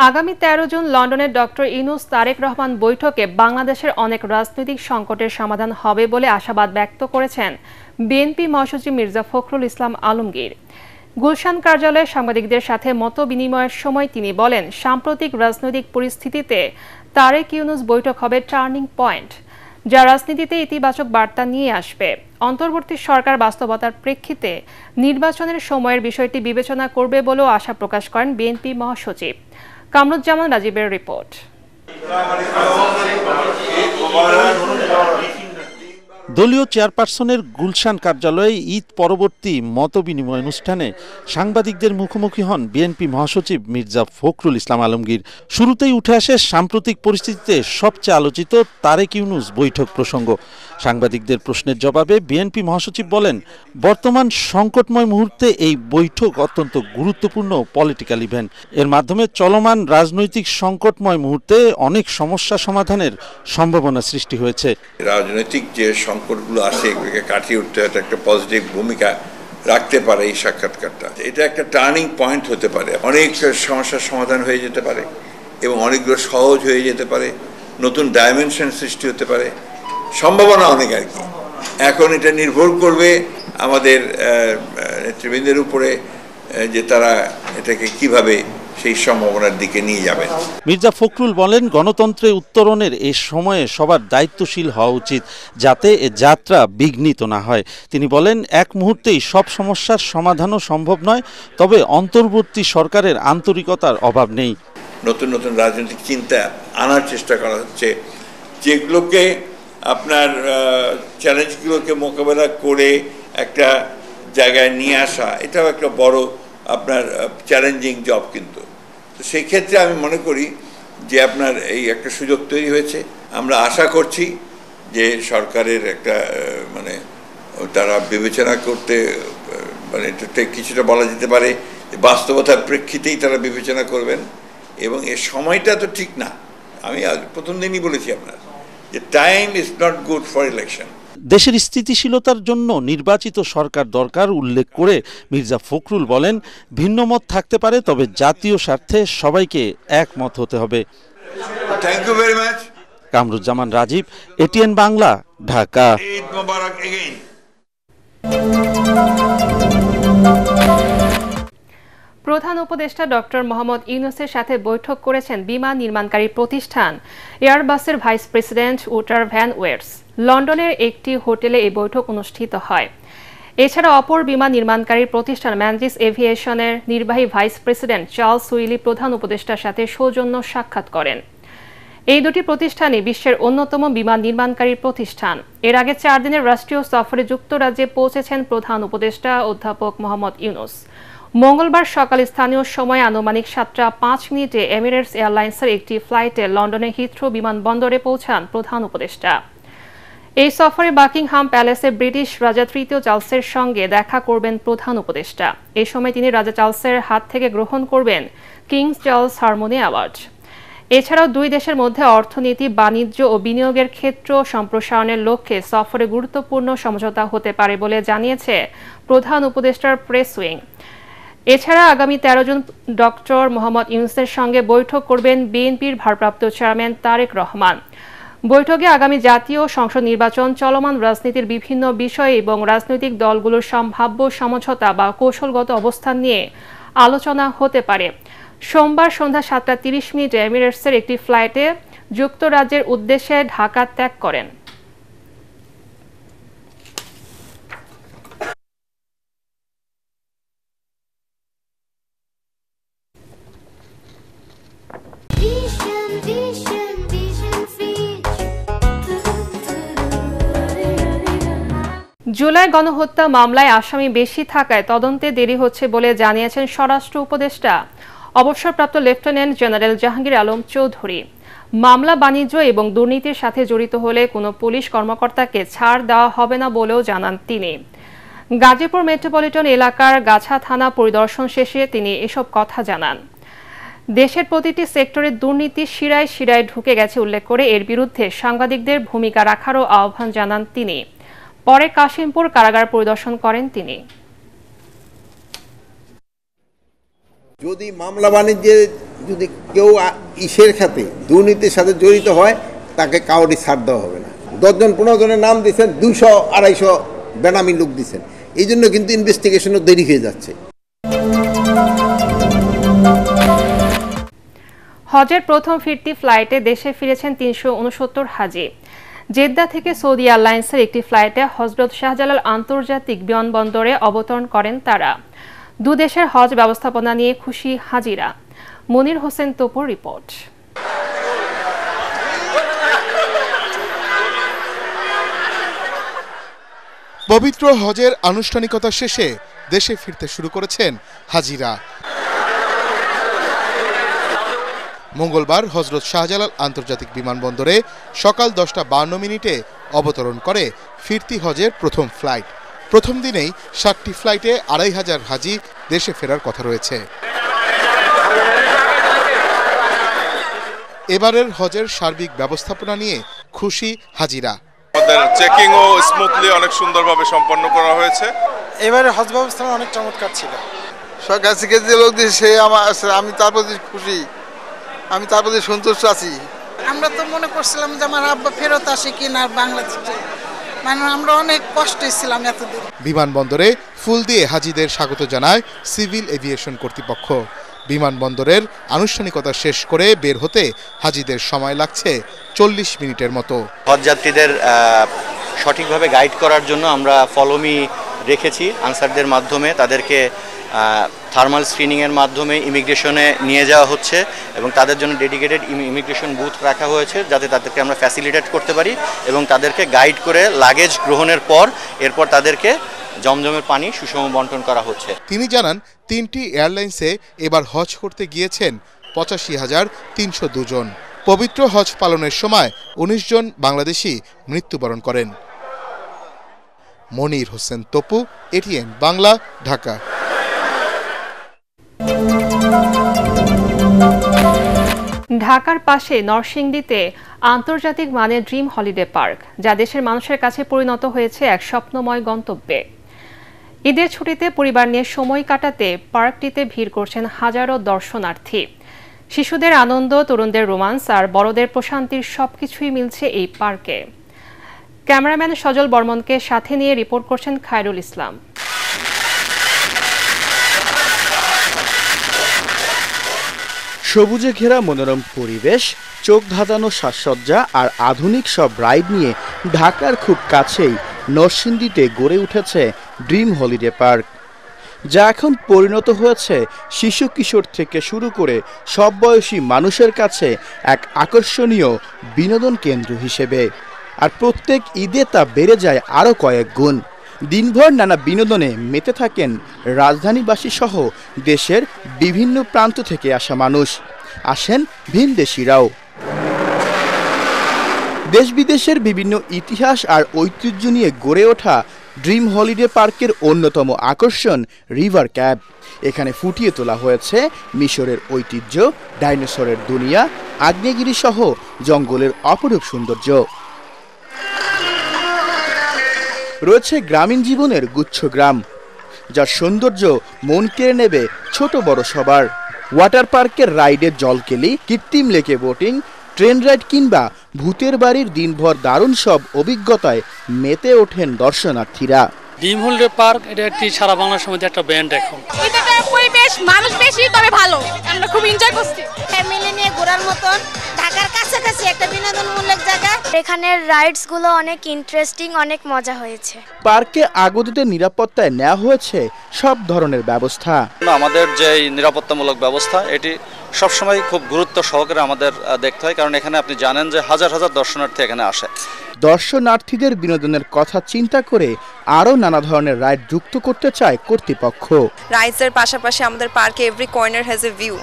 আগামী 13 জুন লন্ডনের ডক্টর ইউনূস তারেক রহমান বৈঠকে বাংলাদেশের অনেক রাজনৈতিক সংকটের সমাধান হবে বলে আশাবাদ ব্যক্ত করেছেন বিএনপি মহাসচিব মির্জা ফখরুল ইসলাম আলমগীর। গুলশান কার্যালয়ে সাংবাদিকদের সাথে মত বিনিময়ের সময় তিনি বলেন, সাম্প্রতিক রাজনৈতিক পরিস্থিতিতে তারেক ইউনূস বৈঠক হবে টার্নিং পয়েন্ট, যা রাজনীতিতে ইতিবাচক বার্তা নিয়ে আসবে। অন্তর্বর্তী সরকার বাস্তবতার প্রেক্ষিতে নির্বাচনের সময়ের বিষয়টি বিবেচনা করবে বলেও আশা প্রকাশ করেন বিএনপি মহাসচিব। কামরুজ্জামান রাজীবের রিপোর্ট। দলীয় চেয়ারপারসনের গুলশান কার্যালয়ে ঈদ পরবর্তী মতবিনিময় অনুষ্ঠানে সাংবাদিকদের মুখোমুখি হন বিএনপি মহাসচিব মির্জা ফখরুল ইসলাম আলমগীর। শুরুতেই উঠে আসে সাম্প্রতিক পরিস্থিতিতে সবচেয়ে আলোচিত তারেক ইউনূস বৈঠক প্রসঙ্গ। সাংবাদিকদের প্রশ্নের জবাবে বিএনপি মহাসচিব বলেন, বর্তমান সংকটময় মুহূর্তে এই বৈঠক অত্যন্ত গুরুত্বপূর্ণ পলিটিক্যাল ইভেন্ট। এর মাধ্যমে চলমান রাজনৈতিক সংকটময় মুহূর্তে অনেক সমস্যা সমাধানের সম্ভাবনা সৃষ্টি হয়েছে। রাজনৈতিক যে সংকটগুলো আসে এগুলোকে কাটিয়ে উঠতে হয়তো একটা পজিটিভ ভূমিকা রাখতে পারে এই সাক্ষাৎকারটা। এটা একটা টার্নিং পয়েন্ট হতে পারে, অনেক সমস্যার সমাধান হয়ে যেতে পারে এবং অনেকগুলো সহজ হয়ে যেতে পারে, নতুন ডাইমেনশন সৃষ্টি হতে পারে, সম্ভাবনা অনেক আর কি। এখন এটা নির্ভর করবে আমাদের নেতৃবৃন্দের উপরে যে তারা এটাকে কিভাবে সেই সম্ভাবনার দিকে নিয়ে যাবেন। মির্জা ফখরুল বলেন, গণতন্ত্রে উত্তরণের এই সময়ে সবার দায়িত্বশীল হওয়া উচিত, যাতে এ যাত্রা বিঘ্নিত না হয়। তিনি বলেন, এক মুহূর্তেই সব সমস্যার সমাধানও সম্ভব নয়, তবে অন্তর্বর্তী সরকারের আন্তরিকতার অভাব নেই। নতুন নতুন রাজনৈতিক চিন্তা আনার চেষ্টা করা হচ্ছে, যেগুলোকে আপনার চ্যালেঞ্জগুলোকে মোকাবেলা করে একটা জায়গায় নিয়ে আসা, এটাও একটা বড় আপনার চ্যালেঞ্জিং জব। কিন্তু তো সেই ক্ষেত্রে আমি মনে করি যে আপনার এই একটা সুযোগ তৈরি হয়েছে। আমরা আশা করছি যে সরকারের একটা তারা বিবেচনা করতে এটা কিছুটা বলা যেতে পারে বাস্তবতার প্রেক্ষিতেই তারা বিবেচনা করবেন। এবং এর সময়টা তো ঠিক না, আমি প্রথম দিনই বলেছি আপনার যে time is not good for election. দেশের স্থিতিশীলতার জন্য নির্বাচিত সরকার দরকার উল্লেখ করে মির্জা ফখরুল বলেন, ভিন্ন মত থাকতে পারে, তবে জাতীয় স্বার্থে সবাইকে একমত হতে হবে। Thank you very much. Kamruzzaman Rajib, ATN Bangla, Dhaka. Eid Mubarak again. প্রধান উপদেষ্টা ডক্টর মোহাম্মদ ইউনূসের সাথে বৈঠক করেছেন বিমান নির্মাণকারী প্রতিষ্ঠান এয়ারবাসের ভাইস প্রেসিডেন্ট উটার ভ্যান ওয়েটস। লন্ডনের একটি হোটেলে এই বৈঠক অনুষ্ঠিত হয়। এছাড়া অপর বিমান নির্মাণকারী প্রতিষ্ঠান ম্যানজিস এভিয়েশনের নির্বাহী ভাইস প্রেসিডেন্ট চার্লস উইলি প্রধান উপদেষ্টার সাথে সৌজন্য সাক্ষাৎ করেন। এই দুটি প্রতিষ্ঠানই বিশ্বের অন্যতম বিমান নির্মাণকারী প্রতিষ্ঠান। এর আগে 4 দিনের রাষ্ট্রীয় সফরে যুক্তরাজ্যে পৌঁছেছেন প্রধান উপদেষ্টা অধ্যাপক মোহাম্মদ ইউনূস। মঙ্গলবার সকাল স্থানীয় সময় আনুমানিক 7:05 এমিরেটস এয়ারলাইন্সের একটি ফ্লাইটে লন্ডনের হিথ্রো বিমানবন্দরে পৌঁছান প্রধান উপদেষ্টা। এই সফরে বাকিংহাম প্যালেসে ব্রিটিশ রাজা তৃতীয় চার্লসের সঙ্গে দেখা করবেন প্রধান উপদেষ্টা। এই সময় তিনি রাজা চার্লসের হাত থেকে গ্রহণ করবেন কিংস চার্লস হারমোনি অ্যাওয়ার্ড। এছাড়াও দুই দেশের মধ্যে অর্থনীতি, বাণিজ্য ও বিনিয়োগের ক্ষেত্র সম্প্রসারণের লক্ষ্যে সফরে গুরুত্বপূর্ণ সমঝোতা হতে পারে বলে জানিয়েছে প্রধান উপদেষ্টার প্রেস উইং। এছাড়া আগামী 13 জুন ডক্টর মোহাম্মদ ইউনূসের সঙ্গে বৈঠক করবেন বিএনপির ভারপ্রাপ্ত চেয়ারম্যান তারেক রহমান। বৈঠকে আগামী জাতীয় সংসদ নির্বাচন, চলমান রাজনীতির বিভিন্ন বিষয় এবং রাজনৈতিক দলগুলোর সম্ভাব্য সমঝোতা বা কৌশলগত অবস্থান নিয়ে আলোচনা হতে পারে। সোমবার সন্ধ্যা 7:30 এমিরেটসের একটি ফ্লাইটে যুক্তরাজ্যের উদ্দেশ্যে ঢাকা ত্যাগ করেন। জুলাই গণহত্যা মামলায় আসামি বেশি থাকায় তদন্তে দেরি হচ্ছে বলে জানিয়েছেন স্বরাষ্ট্র উপদেষ্টা অবসরপ্রাপ্ত লেফটেন্যান্ট জেনারেল জাহাঙ্গীর আলম চৌধুরী। মামলা বাণিজ্য এবং দুর্নীতির সাথে জড়িত হলে কোনো পুলিশ কর্মকর্তাকে ছাড় দেওয়া হবে না বলেও জানান তিনি। গাজীপুর মেট্রোপলিটন এলাকার গাছা থানা পরিদর্শন শেষে তিনি এসব কথা জানান। দেশের প্রতিটি সেক্টরে দুর্নীতি শিরায় শিরায় ঢুকে গেছে উল্লেখ করে এর বিরুদ্ধে সাংবাদিকদের ভূমিকা রাখারও আহ্বান জানান তিনি। পরে কাশিমপুর কারাগার পরিদর্শন করেন তিনি। যদি মামলা বাণিজ্যে যদি কেউ ইসের খাতে দুর্নীতির সাথে জড়িত হয় তাকে কাউরি ছাড় দেওয়া হবে না। 10 জন 15 জনের নাম দিচ্ছেন, 200-250 বেনামি লোক দিচ্ছেন, এই জন্য কিন্তু ইনভেস্টিগেশনও দেরি হয়ে যাচ্ছে। হজের প্রথম ফিরতি ফ্লাইটে দেশে ফিরেছেন 369 হাজি। জেদ্দা থেকে সৌদি এয়ারলাইন্সের একটি ফ্লাইটে হজরত শাহজালাল আন্তর্জাতিক বিমানবন্দরে অবতরণ করেন তারা। দুদেশের হজ ব্যবস্থাপনা নিয়ে খুশি হাজিরা। মনির হোসেন তোপুর রিপোর্ট। পবিত্র হজের আনুষ্ঠানিকতা শেষে দেশে ফিরতে শুরু করেছেন হাজিরা। মঙ্গলবার হজরত শাহজালাল আন্তর্জাতিক বিমানবন্দরে সকাল 10:52 অবতরণ করে ফিরতি হজের প্রথম ফ্লাইট। প্রথম দিনেই 7টি ফ্লাইটে 2500 হাজি দেশে ফেরার কথা রয়েছে। এবারের হজের সার্বিক ব্যবস্থাপনা নিয়ে খুশি হাজিরা। আমাদের চেকিংও স্মুথলি অনেক সুন্দরভাবে সম্পন্ন করা হয়েছে। এবারে হজ ব্যবস্থাপনা অনেক চমৎকার ছিল। সরকার থেকে যে লোক দিয়েছে আমি তার প্রতি খুশি, আমি তার প্রতি সন্তুষ্ট আছি। আমরা তো মনে করছিলাম যে আমার আব্বা ফেরত আসে কিনা বাংলাদেশে, মানে আমরা অনেক কষ্টে ছিলাম এতদিন। বিমানবন্দরে ফুল দিয়ে হাজিদের স্বাগত জানায় সিভিল এভিয়েশন কর্তৃপক্ষ। বিমানবন্দরের আনুষ্ঠানিকতা শেষ করে বের হতে হাজিদের সময় লাগছে 40 মিনিটের মতো। হজযাত্রীদের সঠিকভাবে গাইড করার জন্য আমরা ফলোমি রেখেছি আনসারদের মাধ্যমে। তাদেরকে থার্মাল স্ক্রিনিংয়ের মাধ্যমে ইমিগ্রেশনে নিয়ে যাওয়া হচ্ছে এবং তাদের জন্য ডেডিকেটেড ইমিগ্রেশন বুথ রাখা হয়েছে, যাতে তাদেরকে আমরা ফ্যাসিলিটেট করতে পারি এবং তাদেরকে গাইড করে লাগেজ গ্রহণের পর এরপর তাদেরকে জমজমের পানি সুষম বন্টন করা হচ্ছে। তিনি জানান 3টি এয়ারলাইন্সে এবার হজ করতে গিয়েছেন 85,302 জন। পবিত্র হজ পালনের সময় 19 জন বাংলাদেশি মৃত্যুবরণ করেন। মনির হোসেন তপু, এটিএন বাংলা, ঢাকা। ঢাকার পাশে নরসিংদীতে আন্তর্জাতিক মানের ড্রিম হলিডে পার্ক, যা দেশের মানুষের কাছে পরিণত হয়েছে এক স্বপ্নময় গন্তব্যে। ঈদের ছুটিতে পরিবার নিয়ে সময় কাটাতে পার্কটিতে ভিড় করছেন হাজারো দর্শনার্থী। শিশুদের আনন্দ, তরুণদের রোমান্স আর বড়দের প্রশান্তির সবকিছুই মিলছে এই পার্কে। ক্যামেরাম্যান সজল বর্মনকে সাথে নিয়ে রিপোর্ট করছেন খায়রুল ইসলাম। সবুজে ঘেরা মনোরম পরিবেশ, চোখ ধাঁধানো সাজসজ্জা আর আধুনিক সব রাইড নিয়ে ঢাকার খুব কাছেই নরসিংদীতে গড়ে উঠেছে ড্রিম হলিডে পার্ক, যা এখন পরিণত হয়েছে শিশু কিশোর থেকে শুরু করে সব বয়সী মানুষের কাছে এক আকর্ষণীয় বিনোদন কেন্দ্র হিসেবে। আর প্রত্যেক ঈদে তা বেড়ে যায় আরও কয়েক গুণ। দিনভর নানা বিনোদনে মেতে থাকেন রাজধানীবাসী সহ দেশের বিভিন্ন প্রান্ত থেকে আসা মানুষ। আসেন ভিনদেশিরাও। দেশ বিদেশের বিভিন্ন ইতিহাস আর ঐতিহ্য নিয়ে গড়ে ওঠা ড্রিম হলিডে পার্কের অন্যতম আকর্ষণ রিভার ক্যাব। এখানে ফুটিয়ে তোলা হয়েছে মিশরের ঐতিহ্য, ডাইনোসরের দুনিয়া, আগ্নেয়গিরি সহ জঙ্গলের অপরূপ সৌন্দর্য। রয়েছে গ্রামীণ জীবনের গুচ্ছ গ্রাম, যার সৌন্দর্য মন কেড়ে নেবে ছোট বড় সবার। ওয়াটার পার্কের রাইডের জলকেলি, কৃত্রিম লেকে বোটিং, ট্রেন রাইড কিংবা ভূতের বাড়ির দিনভর দারুণ সব অভিজ্ঞতায় মেতে ওঠেন দর্শনার্থীরা। ড্রিম হলিডে পার্ক এটা একটি সারা বাংলার মধ্যে একটা ব্যান্ড। এখন পরিবেশ মানুষ বেশি, তবে ভালো, আমরা খুব এনজয় করছি। ফ্যামিলি নিয়ে ঘোরার মতন ঢাকার কাছাকাছি একটা বিনোদনমূলক জায়গা। এখানের রাইডস গুলো অনেক ইন্টারেস্টিং, অনেক মজা হয়েছে। পার্কে আগতদের নিরাপত্তায় নেওয়া হয়েছে সব ধরনের ব্যবস্থা। আমাদের যে নিরাপত্তামূলক ব্যবস্থা এটি সবসময় খুব গুরুত্ব সহকারে আমাদের দেখতে হয়, কারণ এখানে আপনি জানেন যে হাজার হাজার দর্শনার্থী এখানে আসে। দর্শনার্থীদের বিনোদনের কথা চিন্তা করে আরও নানা ধরনের রাইড যুক্ত করতে চায় কর্তৃপক্ষ। রাইডসের পাশাপাশি আমাদের পার্কে every corner has a view.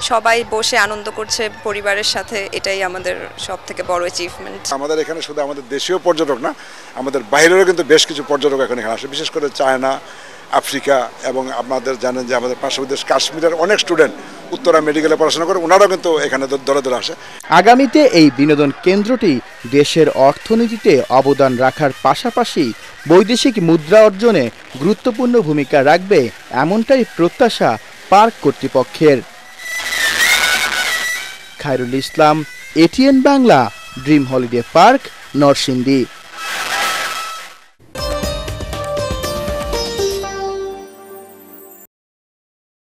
সবাই বসে আনন্দ করছে পরিবারের সাথে, এটাই আমাদের সব থেকে বড় অ্যাচিভমেন্ট। আমাদের এখানে শুধু আমাদের দেশীয় পর্যটক না, আমাদের বাইরেরও কিন্তু বেশ কিছু পর্যটক এখানে আসে, বিশেষ করে চায়না, আফ্রিকা এবং আপনাদের জানেন যে আমাদের পার্শ্ববর্তী দেশ কাশ্মীরের অনেক স্টুডেন্ট উত্তরা মেডিকেলে পড়াশোনা করে, ওনারাও কিন্তু এখানে দলে দলে আসে। আগামীতে এই বিনোদন কেন্দ্রটি দেশের অর্থনীতিতে অবদান রাখার পাশাপাশি বৈদেশিক মুদ্রা অর্জনে গুরুত্বপূর্ণ ভূমিকা রাখবে, এমনটাই প্রত্যাশা পার্ক কর্তৃপক্ষের। Khairul Islam, ATN Bangla, dream holiday park, Narsingdi.